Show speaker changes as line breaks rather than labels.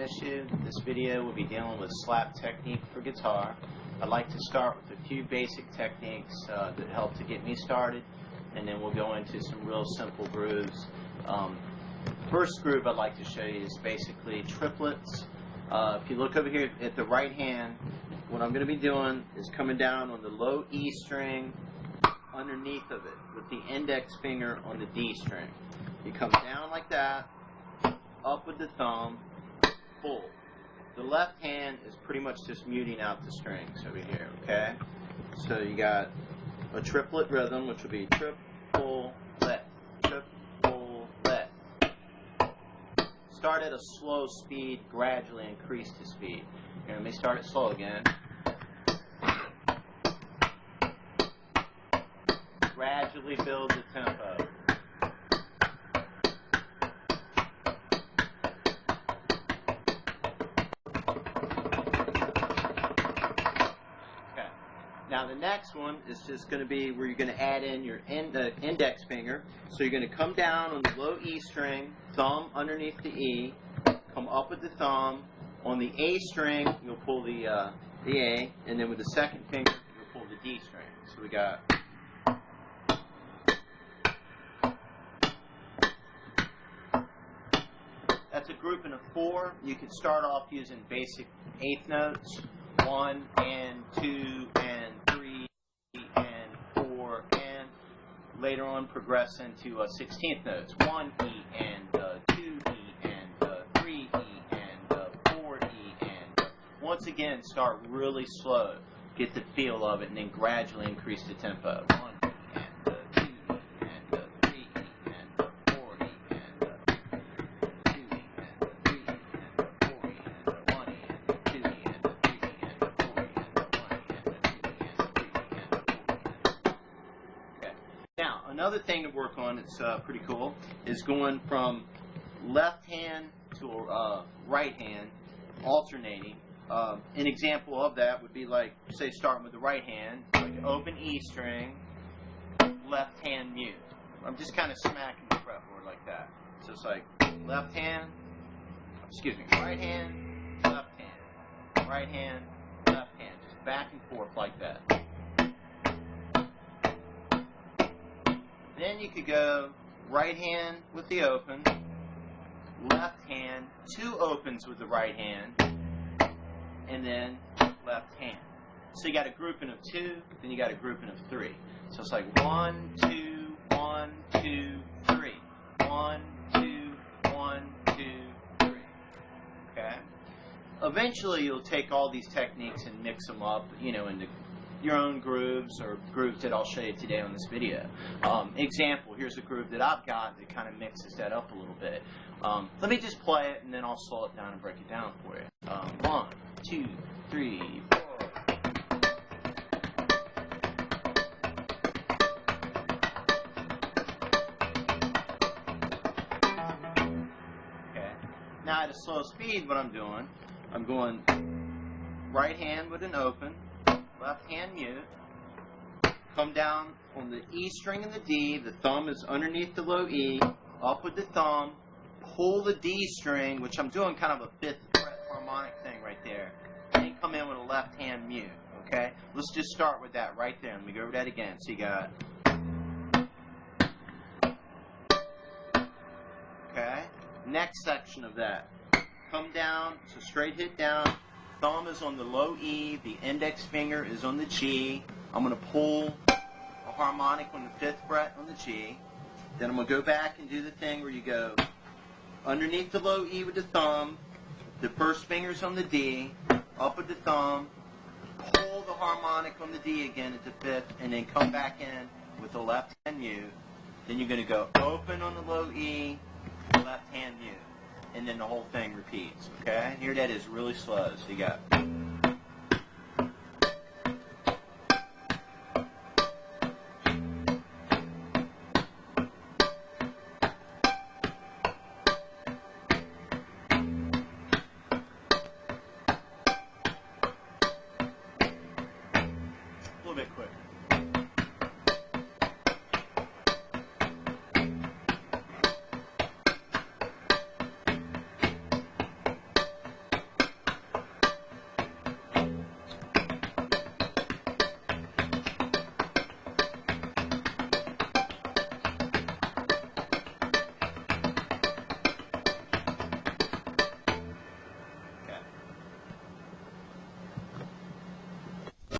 Mishoe. This video will be dealing with slap technique for guitar. I'd like to start with a few basic techniques that help to get me started, and then we'll go into some real simple grooves. First groove I'd like to show you is basically triplets. If you look over here at the right hand, what I'm going to be doing is coming down on the low E string underneath of it with the index finger on the D string. You come down like that, up with the thumb, pull. The left hand is pretty much just muting out the strings over here, okay? So you got a triplet rhythm, which will be trip, pull, let, trip, pull, let. Start at a slow speed, gradually increase the speed. Here, let me start it slow again. Gradually build the tempo. Now the next one is just going to be where you're going to add in your index finger. So you're going to come down on the low E string, thumb underneath the E, come up with the thumb. On the A string, you'll pull the A, and then with the second finger, you'll pull the D string. So we got... That's a grouping of 4. You could start off using basic eighth notes. 1 and 2 and 3 and 4 and later on progress into 16th notes. 1 E and 2 E and 3 E and 4 E and once again start really slow. Get the feel of it and then gradually increase the tempo. 1 E and 2 E and 3 E and 4 E and 2 E and 3 E and 4 E and 1 E and 2 E and 3 E and 4 E and 1 E and 2 E and 3 E and 4 E. Okay. Now another thing to work on that's pretty cool is going from left hand to right hand, alternating. An example of that would be like, say, starting with the right hand, like open E string, left hand mute. I'm just kind of smacking the fretboard like that. So it's like left hand, excuse me, right hand, left hand, right hand, left hand, just back and forth like that. Then you could go right hand with the open, left hand, 2 opens with the right hand, and then left hand. So you got a grouping of 2, then you got a grouping of 3. So it's like 1, 2, 1, 2, 3. 1, 2, 1, 2, 3. Okay? Eventually you'll take all these techniques and mix them up, you know, into your own grooves or grooves that I'll show you today on this video. Example, here's a groove that I've got that kind of mixes that up a little bit. Let me just play it and then I'll slow it down and break it down for you. 1, 2, 3, 4. Okay. Now at a slow speed, what I'm doing, I'm going right hand with an open, left hand mute, come down on the E string and the D, the thumb is underneath the low E, up with the thumb, pull the D string, which I'm doing kind of a 5th fret harmonic thing left hand mute. Okay? Let's just start with that right there. Let me go over that again. So you got, okay? Next section of that. Come down, so straight hit down. Thumb is on the low E, the index finger is on the G. I'm going to pull a harmonic on the 5th fret on the G. Then I'm going to go back and do the thing where you go underneath the low E with the thumb, the first finger's on the D, up with the thumb, pull the harmonic on the D again at the 5th, and then come back in with the left hand mute. Then you're going to go open on the low E, left hand mute. And then the whole thing repeats, okay? Here that is really slow. So you got